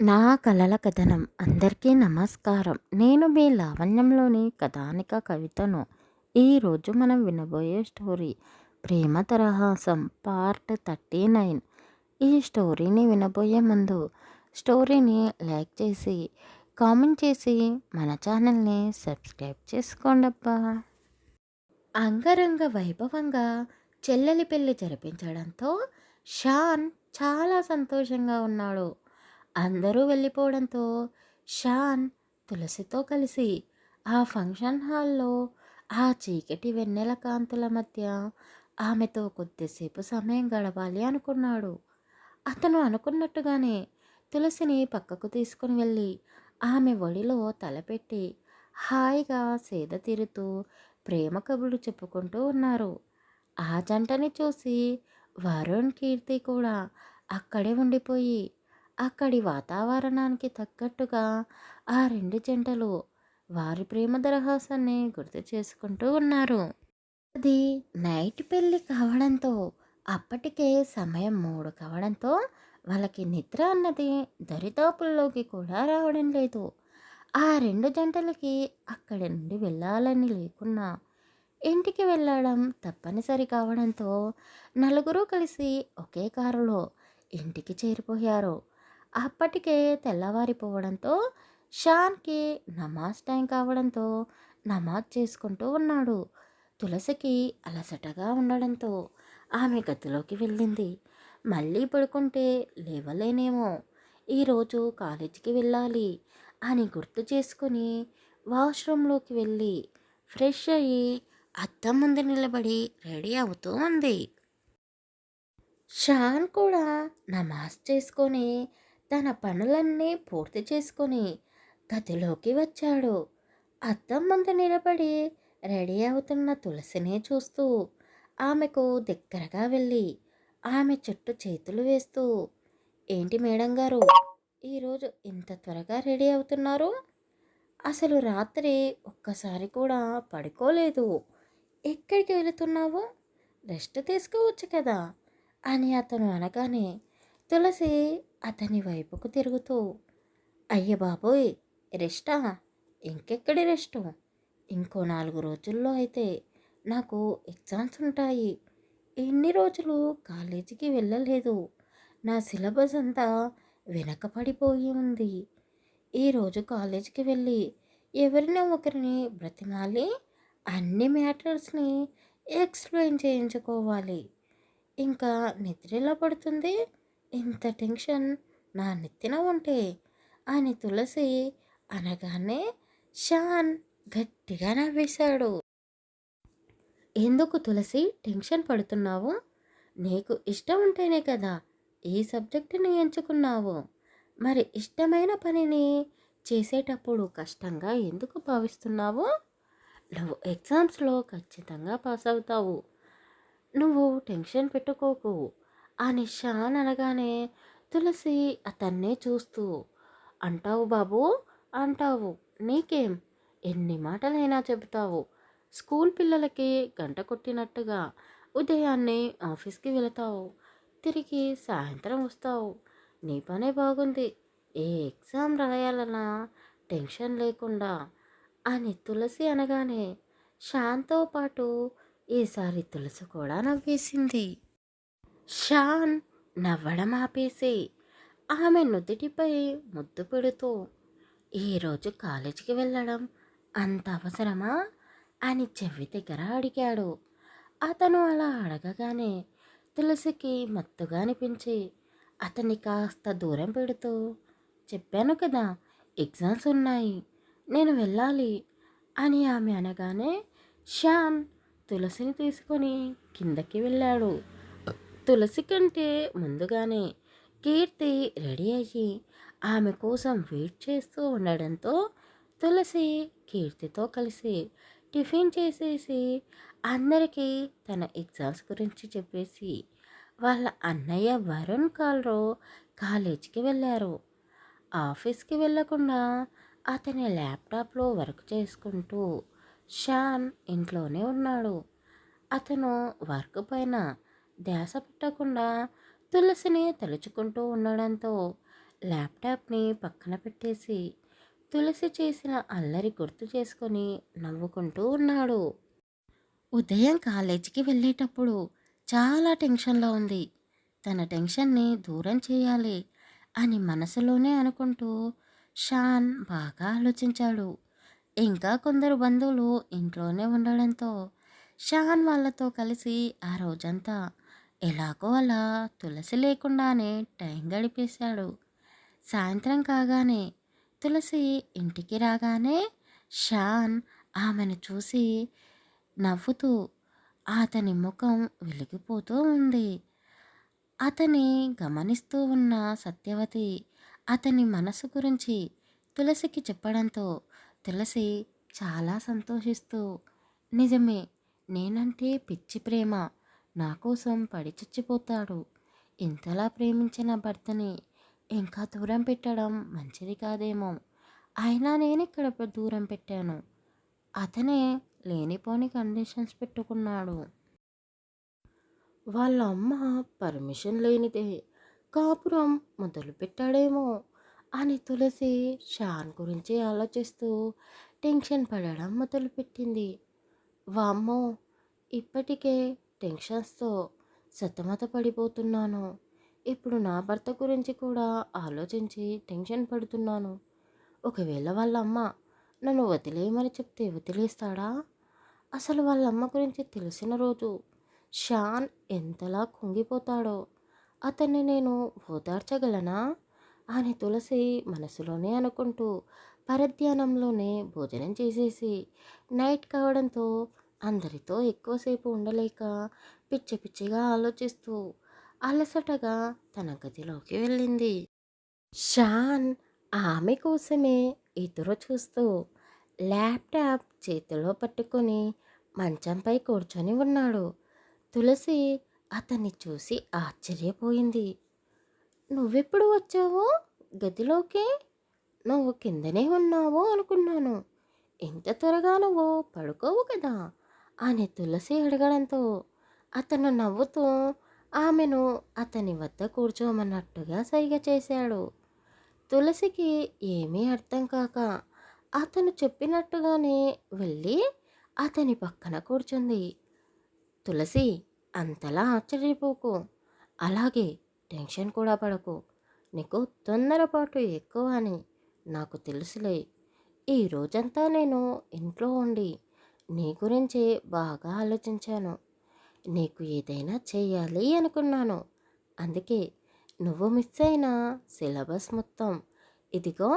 నా కలల కథనం అందరికీ నమస్కారం. నేను మీ లావణ్యంలోని కథానిక కవితను. ఈరోజు మనం వినబోయే స్టోరీ ప్రేమ తరహాసం పార్ట్ 39. ఈ స్టోరీని వినబోయే ముందు స్టోరీని లైక్ చేసి కామెంట్ చేసి మన ఛానల్ని సబ్స్క్రైబ్ చేసుకోండబ్బా. అంగరంగ వైభవంగా చెల్లెలి పెళ్లి జరిపించడంతో షాన్ చాలా సంతోషంగా ఉన్నాడు. అందరూ వెళ్ళిపోవడంతో షాన్ తులసితో కలిసి ఆ ఫంక్షన్ హాల్లో ఆ చీకటి వెన్నెల కాంతుల మధ్య ఆమెతో కొద్దిసేపు సమయం గడపాలి అనుకున్నాడు. అతను అనుకున్నట్టుగానే తులసిని పక్కకు తీసుకుని వెళ్ళి ఆమె ఒడిలో తలపెట్టి హాయిగా సేద తీరుతూ ప్రేమ కబుర్లు చెప్పుకుంటూ ఉన్నారు. ఆ జంటని చూసి వరుణ్ కీర్తి కూడా అక్కడే ఉండిపోయి అక్కడి వాతావరణానికి తగ్గట్టుగా ఆ రెండు జంటలు వారి ప్రేమ దరహాసాన్ని గుర్తు చేసుకుంటూ ఉన్నారు. అది నైట్ పెళ్ళి కావడంతో అప్పటికే సమయం 3 కావడంతో వాళ్ళకి నిద్ర అన్నది దరిదాపుల్లోకి కూడా రావడం లేదు. ఆ రెండు జంటలకి అక్కడి నుండి వెళ్ళాలని లేకున్నా ఇంటికి వెళ్ళడం తప్పనిసరి కావడంతో నలుగురు కలిసి ఒకే కారులో ఇంటికి చేరిపోయారు. అప్పటికే తెల్లవారిపోవడంతో షాన్కి నమాజ్ టైం కావడంతో నమాజ్ చేసుకుంటూ ఉన్నాడు. తులసికి అలసటగా ఉండడంతో ఆమె గదిలోకి వెళ్ళింది. మళ్ళీ పడుకుంటే లేవలేనేమో, ఈరోజు కాలేజీకి వెళ్ళాలి అని గుర్తు చేసుకుని వాష్రూమ్లోకి వెళ్ళి ఫ్రెష్ అయ్యి అద్దం ముందు నిలబడి రెడీ అవుతూ ఉంది. షాన్ కూడా నమాజ్ చేసుకొని తన పనులన్నీ పూర్తి చేసుకొని గదిలోకి వచ్చాడు. అద్దం ముందు నిలబడి రెడీ అవుతున్న తులసిని చూస్తూ ఆమెకు దగ్గరగా వెళ్ళి ఆమె చుట్టూ చేతులు వేస్తూ, ఏంటి మేడం గారు, ఈరోజు ఇంత త్వరగా రెడీ అవుతున్నారు? అసలు రాత్రి ఒక్కసారి కూడా పడుకోలేదు. ఎక్కడికి వెళుతున్నావు? రెస్ట్ తీసుకోవచ్చు కదా అని అతను అనగానే తులసి అతని వైపుకు తిరుగుతూ, అయ్య బాబోయ్, రెస్టా? ఇంకెక్కడి రెస్టు? ఇంకో 4 రోజుల్లో అయితే నాకు ఎగ్జామ్స్ ఉంటాయి. ఎన్ని రోజులు కాలేజీకి వెళ్ళలేదు. నా సిలబస్ అంతా వెనకపడిపోయి ఉంది. ఈరోజు కాలేజీకి వెళ్ళి ఎవరినో ఒకరిని బ్రతిమాలి అన్ని మ్యాటర్స్ని ఎక్స్ప్లెయిన్ చేయించుకోవాలి. ఇంకా నిద్ర ఎలా పడుతుంది ఇంత టెన్షన్ నా నెత్తిన ఉంటే అని తులసి అనగానే షాన్ గట్టిగా నవ్వేశాడు. ఎందుకు తులసి టెన్షన్ పడుతున్నావు? నీకు ఇష్టం ఉంటేనే కదా ఈ సబ్జెక్టుని ఎంచుకున్నావు. మరి ఇష్టమైన పనిని చేసేటప్పుడు కష్టంగా ఎందుకు భావిస్తున్నావు? నువ్వు ఎగ్జామ్స్లో ఖచ్చితంగా పాస్ అవుతావు. నువ్వు టెన్షన్ పెట్టుకోకు అని షాన్ అనగానే తులసి అతన్నే చూస్తూ, అంటావు బాబు, అంటావు. నీకేం, ఎన్ని మాటలైనా చెబుతావు. స్కూల్ పిల్లలకి గంట కొట్టినట్టుగా ఉదయాన్నే ఆఫీస్కి వెళతావు, తిరిగి సాయంత్రం వస్తావు. నీ పనే బాగుంది. ఏ ఎగ్జామ్ రాయాలన్నా టెన్షన్ లేకుండా అని తులసి అనగానే షాన్తో పాటు ఈసారి తులసి కూడా నవ్వేసింది. షాన్ నవ్వడం ఆపేసి ఆమె నుదుటిపై ముద్దు పెడుతూ, ఈరోజు కాలేజీకి వెళ్ళడం అంత అవసరమా అని చెవి దగ్గర అడిగాడు. అతను అలా అడగగానే తులసికి మత్తుగా అనిపించి అతన్ని కాస్త దూరం పెడుతూ, చెప్పాను కదా ఎగ్జామ్స్ ఉన్నాయి, నేను వెళ్ళాలి అని ఆమె అనగానే శ్యామ్ తులసిని తీసుకొని కిందకి వెళ్ళాడు. తులసి కంటే ముందుగానే కీర్తి రెడీ అయ్యి ఆమె కోసం వెయిట్ చేస్తూ ఉండడంతో తులసి కీర్తితో కలిసి టిఫిన్ చేసేసి అందరికీ తన ఎగ్జామ్స్ గురించి చెప్పేసి వాళ్ళ అన్నయ్య వరుణ్ కాల్రో కాలేజీకి వెళ్ళారు. ఆఫీస్కి వెళ్ళకుండా అతని ల్యాప్టాప్లో వర్క్ చేసుకుంటూ శ్యామ్ ఇంట్లోనే ఉన్నాడు. అతను వర్క్ పైన ధ్యాస పెట్టకుండా తులసిని తలుచుకుంటూ ఉండడంతో ల్యాప్టాప్ని పక్కన పెట్టేసి తులసి చేసిన అల్లరి గుర్తు చేసుకొని నవ్వుకుంటూ ఉన్నాడు. ఉదయం కాలేజీకి వెళ్ళేటప్పుడు చాలా టెన్షన్లో ఉంది. తన టెన్షన్ని దూరం చేయాలి అని మనసులోనే అనుకుంటూ షాన్ బాగా ఆలోచించాడు. ఇంకా కొందరు బంధువులు ఇంట్లోనే ఉండడంతో షాన్ వాళ్ళతో కలిసి ఆ రోజంతా ఎలాగో అలా తులసి లేకుండానే టైం గడిపేశాడు. సాయంత్రం కాగానే తులసి ఇంటికి రాగానే షాన్ ఆమెను చూసి నవ్వుతూ అతని ముఖం వెలిగిపోతూ ఉంది. అతని గమనిస్తూ ఉన్న సత్యవతి అతని మనసు గురించి తులసికి చెప్పడంతో తులసి చాలా సంతోషిస్తూ, నిజమే, నేనంటే పిచ్చి ప్రేమ, నా కోసం పడి చచ్చిపోతాడు. ఇంతలా ప్రేమించిన భర్తని ఇంకా దూరం పెట్టడం మంచిది కాదేమో, అయినా నేనిక్కడ దూరం పెట్టాను, అతనే లేనిపోని కండిషన్స్ పెట్టుకున్నాడు. వాళ్ళ అమ్మ పర్మిషన్ లేనిదే కాపురం మొదలుపెట్టాడేమో అని తులసి షాన్ గురించి ఆలోచిస్తూ టెన్షన్ పడడం మొదలుపెట్టింది. వామ్మో, ఇప్పటికే టెన్షన్స్తో సతమత పడిపోతున్నాను. ఇప్పుడు నా భర్త గురించి కూడా ఆలోచించి టెన్షన్ పడుతున్నాను. ఒకవేళ వాళ్ళ అమ్మ నన్ను వదిలేయమని చెప్తే వదిలేస్తాడా? అసలు వాళ్ళ అమ్మ గురించి తెలిసిన రోజు షాన్ ఎంతలా కుంగిపోతాడో, అతన్ని నేను ఓదార్చగలనా అని తులసి మనసులోనే అనుకుంటూ పరధ్యానంలోనే భోజనం చేసేసి నైట్ కావడంతో అందరితో ఎక్కువసేపు ఉండలేక పిచ్చి పిచ్చిగా ఆలోచిస్తూ అలసటగా తన గదిలోకి వెళ్ళింది. షాన్ ఆమె కోసమే ఎదురు చూస్తూ ల్యాప్టాప్ చేతిలో పట్టుకొని మంచంపై కూర్చొని ఉన్నాడు. తులసి అతన్ని చూసి ఆశ్చర్యపోయింది. నువ్వెప్పుడు వచ్చావు గదిలోకి? నువ్వు కిందనే ఉన్నావు అనుకున్నాను. ఇంత త్వరగా నువ్వు పడుకోవు కదా అని తులసి అడగడంతో అతను నవ్వుతూ ఆమెను అతని వద్ద కూర్చోమన్నట్టుగా సైగ చేశాడు. తులసికి ఏమీ అర్థం కాక అతను చెప్పినట్టుగానే వెళ్ళి అతని పక్కన కూర్చుంది. తులసి, అంతలా ఆశ్చర్యపోకు, అలాగే టెన్షన్ కూడా పడకు. నీకు తొందరపాటు ఎక్కువ అని నాకు తెలుసులే. ఈ రోజంతా నేను ఇంట్లో ఉండి నీ గురించే బాగా ఆలోచించాను. నీకు ఏదైనా చేయాలి అనుకున్నాను. అందుకే నువ్వు మిస్ అయిన సిలబస్ మొత్తం ఇదిగో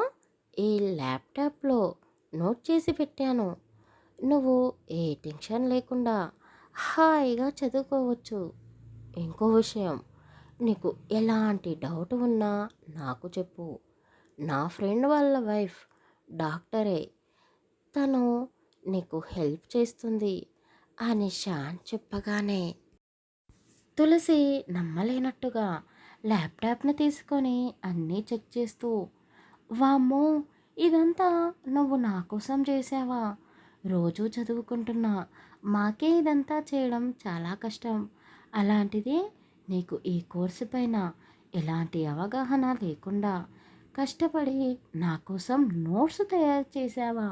ఈ ల్యాప్టాప్లో నోట్ చేసి పెట్టాను. నువ్వు ఏ టెన్షన్ లేకుండా హాయిగా చదువుకోవచ్చు. ఇంకో విషయం, నీకు ఎలాంటి డౌట్ ఉన్నా నాకు చెప్పు. నా ఫ్రెండ్ వాళ్ళ వైఫ్ డాక్టరే, తను నీకు హెల్ప్ చేస్తుంది అని షాన్ చెప్పగానే తులసి నమ్మలేనట్టుగా ల్యాప్టాప్ని తీసుకొని అన్నీ చెక్ చేస్తూ, వామ్మో, ఇదంతా నువ్వు నా కోసం చేసావా? రోజూ చదువుకుంటున్నా మాకే ఇదంతా చేయడం చాలా కష్టం. అలాంటిది నీకు ఈ కోర్సు పైన ఎలాంటి అవగాహన లేకుండా కష్టపడి నా కోసం నోట్స్ తయారు చేసావా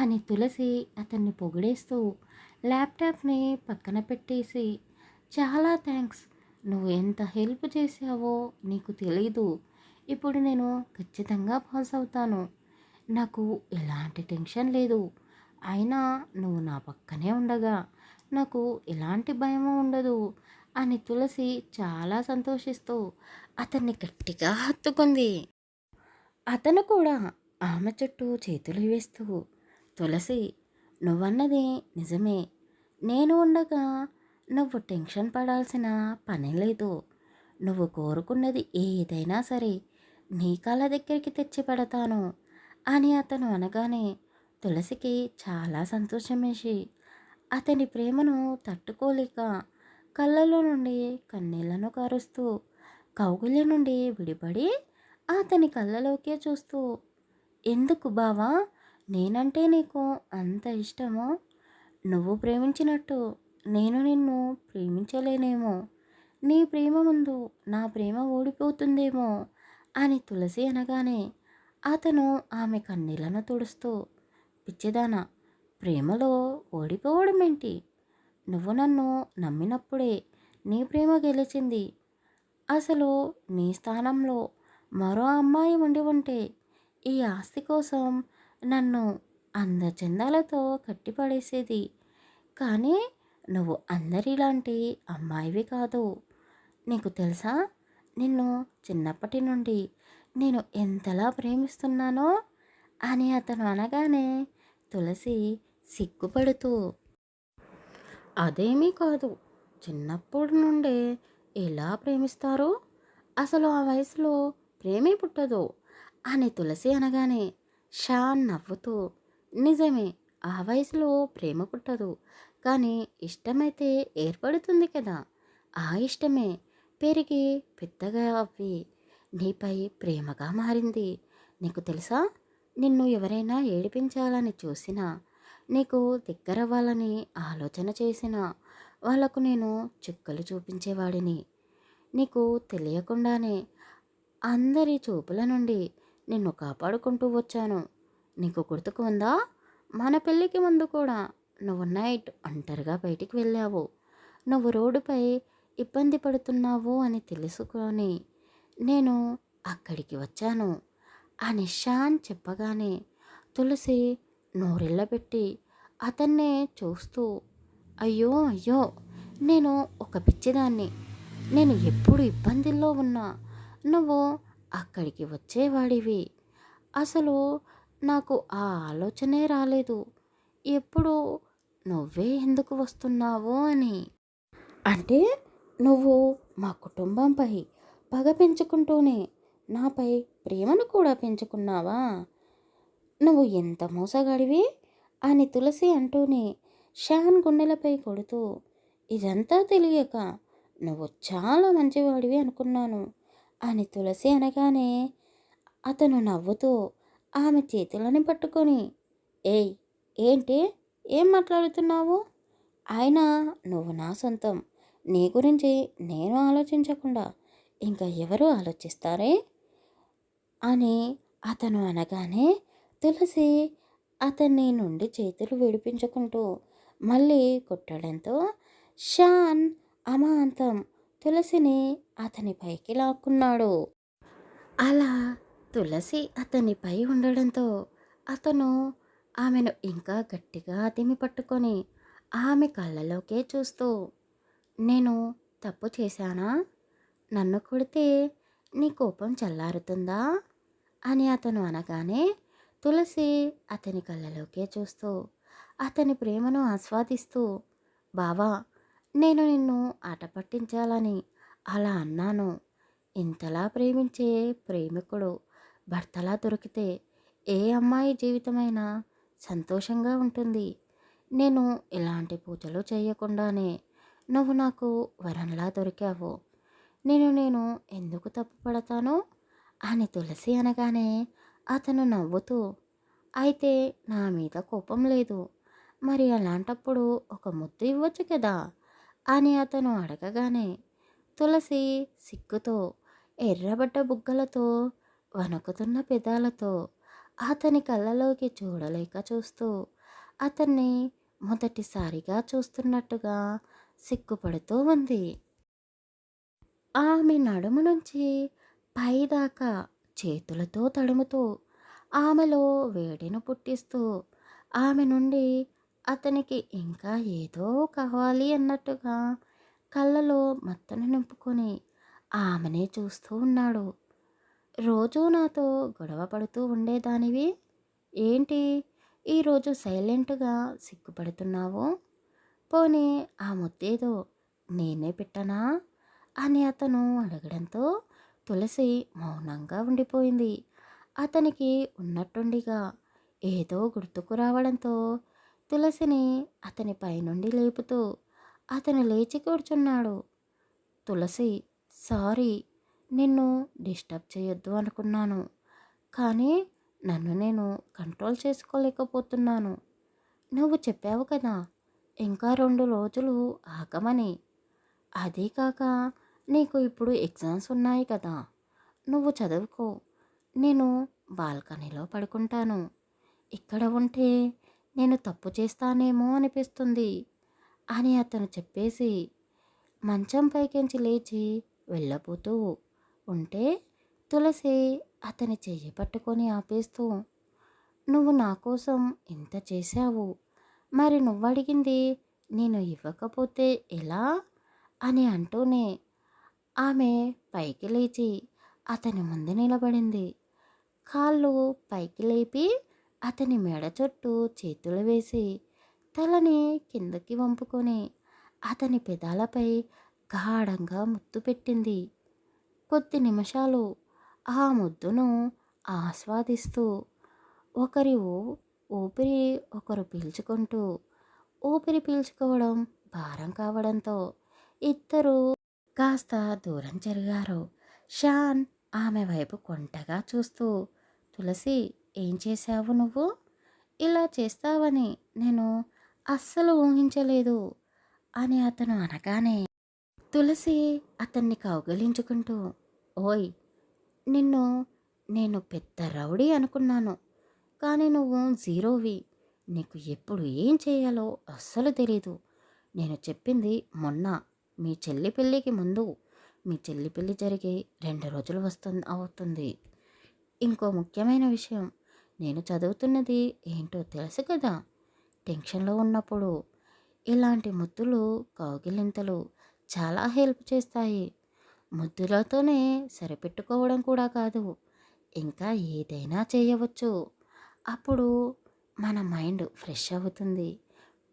అని తులసి అతన్ని పొగిడేస్తూ ల్యాప్టాప్ని పక్కన పెట్టేసి, చాలా థ్యాంక్స్, నువ్వు ఎంత హెల్ప్ చేసావో నీకు తెలీదు. ఇప్పుడు నేను ఖచ్చితంగా పాస్ అవుతాను. నాకు ఎలాంటి టెన్షన్ లేదు. అయినా నువ్వు నా పక్కనే ఉండగా నాకు ఎలాంటి భయము ఉండదు అని తులసి చాలా సంతోషిస్తూ అతన్ని గట్టిగా హత్తుకుంది. అతను కూడా ఆమె చుట్టూ చేతులు వేస్తూ, తులసి, నువ్వన్నది నిజమే. నేను ఉండగా నువ్వు టెన్షన్ పడాల్సిన పని లేదు. నువ్వు కోరుకున్నది ఏదైనా సరే నీ కాళ్ళ దగ్గరికి తెచ్చి పెడతాను అని అతను అనగానే తులసికి చాలా సంతోషమేసి అతని ప్రేమను తట్టుకోలేక కళ్ళలో నుండి కన్నీళ్లను కారుస్తూ కౌగిలి నుండి విడిపడి అతని కళ్ళలోకే చూస్తూ, ఎందుకు బావా, నేనంటే నీకు అంత ఇష్టమో? నువ్వు ప్రేమించినట్టు నేను నిన్ను ప్రేమించలేనేమో. నీ ప్రేమ ముందు నా ప్రేమ ఓడిపోతుందేమో అని తులసి అనగానే అతను ఆమె కన్నీళ్లను తుడుస్తూ, పిచ్చిదానా, ప్రేమలో ఓడిపోవడమేంటి? నువ్వు నన్ను నమ్మినప్పుడే నీ ప్రేమ గెలిచింది. అసలు నీ స్థానంలో మరో అమ్మాయి ఉండి ఉంటే ఈ ఆస్తి కోసం నన్ను అందచందాలతో కట్టిపడేసేది. కానీ నువ్వు అందరిలాంటి అమ్మాయివి కాదు. నీకు తెలుసా, నిన్ను చిన్నప్పటి నుండి నేను ఎంతలా ప్రేమిస్తున్నానో అని అతను అనగానే తులసి సిగ్గుపడుతూ, అదేమీ కాదు, చిన్నప్పటి నుండే ఎలా ప్రేమిస్తారు? అసలు ఆ వయసులో ప్రేమే పుట్టదు అని తులసి అనగానే షాన్ నవ్వుతూ, నిజమే, ఆ వయసులో ప్రేమ పుట్టదు, కానీ ఇష్టమైతే ఏర్పడుతుంది కదా. ఆ ఇష్టమే పెరిగి పెద్దగా అవ్వి నీపై ప్రేమగా మారింది. నీకు తెలుసా, నిన్ను ఎవరైనా ఏడిపించాలని చూసినా, నీకు దగ్గరవ్వాలని ఆలోచన చేసినా వాళ్లకు నేను చుక్కలు చూపించేవాడిని. నీకు తెలియకుండానే అందరి చూపుల నుండి నిన్ను కాపాడుకుంటూ వచ్చాను. నీకు గుర్తుకు ఉందా, మన పెళ్ళికి ముందు కూడా నువ్వు నైట్ ఒంటరిగా బయటికి వెళ్ళావు. నువ్వు రోడ్డుపై ఇబ్బంది పడుతున్నావు అని తెలుసుకొని నేను అక్కడికి వచ్చాను అని షాన్ చెప్పగానే తులసి నోరెళ్ళబెట్టి అతన్నే చూస్తూ, అయ్యో అయ్యో, నేను ఒక పిచ్చిదాన్ని. నేను ఎప్పుడు ఇబ్బందుల్లో ఉన్నా నువ్వు అక్కడికి వచ్చేవాడివి. అసలు నాకు ఆ ఆలోచనే రాలేదు. ఎప్పుడు నువ్వే ఎందుకు వస్తున్నావు అని. అంటే నువ్వు మా కుటుంబంపై పగ పెంచుకుంటూనే నాపై ప్రేమను కూడా పెంచుకున్నావా? నువ్వు ఎంత మోసగాడివి అని తులసి అంటూనే షాన్ గుండెలపై కొడుతూ, ఇదంతా తెలియక నువ్వు చాలా మంచివాడివి అనుకున్నాను అని తులసి అనగానే అతను నవ్వుతూ ఆమె చేతులని పట్టుకొని, ఏయ్, ఏంటి, ఏం మాట్లాడుతున్నావు? అయినా నువ్వు నా సొంతం. నీ గురించి నేను ఆలోచించకుండా ఇంకా ఎవరు ఆలోచిస్తారే అని అతను అనగానే తులసి అతన్ని నుండి చేతులు విడిపించుకుంటూ మళ్ళీ కొట్టడంతో షాన్ అమాంతం తులసిని అతని పైకి లాక్కున్నాడు. అలా తులసి అతనిపై ఉండడంతో అతను ఆమెను ఇంకా గట్టిగా అదిమి పట్టుకొని ఆమె కళ్ళలోకే చూస్తూ, నేను తప్పు చేశానా? నన్ను కొడితే నీ కోపం చల్లారుతుందా అని అతను అనగానే తులసి అతని కళ్ళలోకే చూస్తూ అతని ప్రేమను ఆస్వాదిస్తూ, బావా, నేను నిన్ను ఆట పట్టించాలని అలా అన్నాను. ఇంతలా ప్రేమించే ప్రేమికుడు భర్తలా దొరికితే ఏ అమ్మాయి జీవితమైనా సంతోషంగా ఉంటుంది. నేను ఇలాంటి పూజలు చేయకుండానే నువ్వు నాకు వరంలా దొరికావు. నేను ఎందుకు తప్పు పడతాను అని తులసి అనగానే అతను నవ్వుతూ, అయితే నా మీద కోపం లేదు, మరి అలాంటప్పుడు ఒక ముద్దు ఇవ్వచ్చు కదా అని అతను అడగగానే తులసి సిగ్గుతో ఎర్రబడ్డ బుగ్గలతో వణుకుతున్న పెదాలతో అతని కళ్ళలోకి చూడలేక చూస్తూ అతన్ని మొదటిసారిగా చూస్తున్నట్టుగా సిగ్గుపడుతూ ఉంది. ఆమె నడుము నుంచి పైదాకా చేతులతో తడుముతూ ఆమెలో వేడిని పుట్టిస్తూ ఆమె నుండి అతనికి ఇంకా ఏదో కావాలి అన్నట్టుగా కళ్ళలో మత్తను నింపుకొని ఆమెనే చూస్తూ ఉన్నాడు. రోజూ నాతో గొడవ పడుతూ ఉండేదానివి, ఏంటి ఈరోజు సైలెంట్గా సిగ్గుపడుతున్నావు? పోనీ ఆ ముద్దేదో నేనే పెట్టనా అని అతను అడగడంతో తులసి మౌనంగా ఉండిపోయింది. అతనికి ఉన్నట్టుండిగా ఏదో గుర్తుకు రావడంతో తులసిని అతని పైనుండి లేపుతూ అతను లేచి కూర్చున్నాడు. తులసి, సారీ, నిన్ను డిస్టర్బ్ చేయొద్దు అనుకున్నాను, కానీ నన్ను నేను కంట్రోల్ చేసుకోలేకపోతున్నాను. నువ్వు చెప్పావు కదా ఇంకా 2 రోజులు ఆగమని. అదీ కాక నీకు ఇప్పుడు ఎగ్జామ్స్ ఉన్నాయి కదా, నువ్వు చదువుకో, నేను బాల్కనీలో పడుకుంటాను. ఇక్కడ ఉంటే నేను తప్పు చేస్తానేమో అనిపిస్తుంది అని అతను చెప్పేసి మంచం పైకెంచి లేచి వెళ్ళబోతూ ఉంటే తులసి అతని చెయ్యి పట్టుకొని ఆపేస్తూ, నువ్వు నా కోసం ఇంత చేశావు, మరి నువ్వడిగింది నేను ఇవ్వకపోతే ఎలా అని అంటూనే ఆమె పైకి లేచి అతని ముందు నిలబడింది. కాళ్ళు పైకి లేపి అతని మెడ చుట్టూ చేతులు వేసి తలని కిందకి వంపుకొని అతని పెదాలపై గాఢంగా ముద్దు పెట్టింది. కొద్ది నిమిషాలు ఆ ముద్దును ఆస్వాదిస్తూ ఒకరి ఊపిరి ఒకరు పీల్చుకుంటూ ఊపిరి పీల్చుకోవడం భారం కావడంతో ఇద్దరూ కాస్త దూరం జరిగారు. షాన్ ఆమె వైపు కొంటగా చూస్తూ, తులసి, ఏం చేశావు నువ్వు? ఇలా చేస్తావని నేను అస్సలు ఊహించలేదు అని అతను అనగానే తులసి అతన్ని కౌగిలించుకుంటూ, ఓయ్, నిన్ను నేను పెద్ద రౌడీ అనుకున్నాను, కానీ నువ్వు జీరోవి. నీకు ఎప్పుడు ఏం చేయాలో అస్సలు తెలీదు. నేను చెప్పింది మొన్న మీ చెల్లి పెళ్ళికి ముందు. మీ చెల్లి పెళ్ళి జరిగి 2 రోజులు అవుతుంది. ఇంకో ముఖ్యమైన విషయం, నేను చదువుతున్నది ఏంటో తెలుసు కదా. టెన్షన్లో ఉన్నప్పుడు ఇలాంటి ముద్దులు, కౌగిలింతలు చాలా హెల్ప్ చేస్తాయి. ముద్దులతోనే సరిపెట్టుకోవడం కూడా కాదు, ఇంకా ఏదైనా చేయవచ్చు. అప్పుడు మన మైండ్ ఫ్రెష్ అవుతుంది,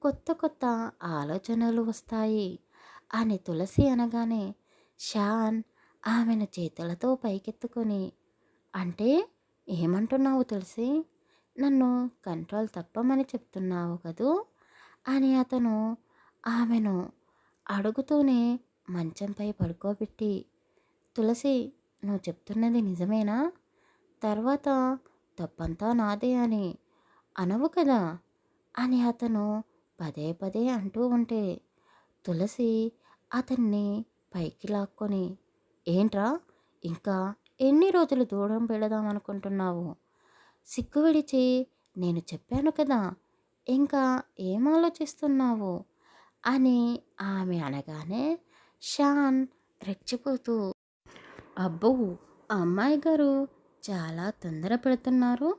కొత్త కొత్త ఆలోచనలు వస్తాయి అని తులసి అనగానే షాన్ ఆమెను చేతులతో పైకెత్తుకొని, అంటే ఏమంటున్నావు తులసి? నన్ను కంట్రోల్ తప్పమని చెప్తున్నావు కదూ అని అతను ఆమెను అడుగుతూనే మంచంపై పడుకోబెట్టి, తులసి, నువ్వు చెప్తున్నది నిజమేనా? తర్వాత తప్పంతా నాదే అని అనవు కదా అని అతను పదే పదే అంటూ ఉంటే తులసి అతన్ని పైకి లాక్కొని, ఏంట్రా, ఇంకా ఎన్ని రోజులు దూరం పెడదాం అనుకుంటున్నావు? సిగ్గు విడిచి నేను చెప్పాను కదా, ఇంకా ఏం ఆలోచిస్తున్నావు అని ఆమె అనగానే షాన్ రెచ్చిపోతూ, అబ్బో, అమ్మాయి గారు చాలా తొందర పెడుతున్నారు.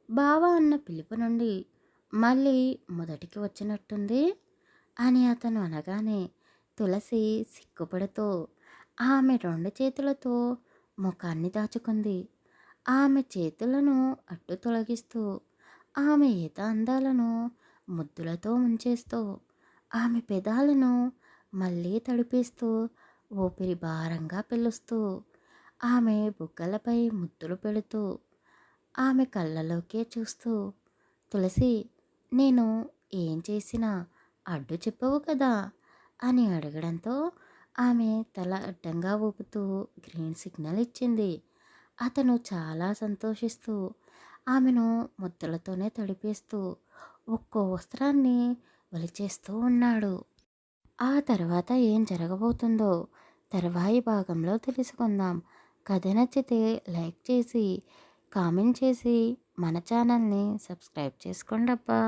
బావ అన్న పిలుపు నుండి మళ్ళీ మొదటికి వచ్చినట్టుంది అని అతను అనగానే తులసి సిగ్గుపడుతూ ఆమె 2 చేతులతో ముఖాన్ని దాచుకుంది. ఆమె చేతులను అడ్డు తొలగిస్తూ ఆమె ఈత అందాలను ముద్దులతో ముంచేస్తూ ఆమె పెదాలను మళ్ళీ తడిపేస్తూ ఊపిరి భారంగా పిలుస్తూ ఆమె బుగ్గలపై ముద్దులు పెడుతూ ఆమె కళ్ళలోకే చూస్తూ, తులసి, నేను ఏం చేసినా అడ్డు చెప్పవు కదా అని అడగడంతో ఆమె తల అడ్డంగా ఊపుతూ గ్రీన్ సిగ్నల్ ఇచ్చింది. అతను చాలా సంతోషిస్తూ ఆమెను ముద్దులతోనే తడిపేస్తూ ఒక్కో వస్త్రాన్ని ఒలిచేస్తూ ఉన్నాడు. ఆ తర్వాత ఏం జరగబోతుందో తర్వాయి భాగంలో తెలుసుకుందాం. కథ నచ్చితే లైక్ చేసి కామెంట్ చేసి మన ఛానల్ని సబ్స్క్రైబ్ చేసుకోండి అబ్బా.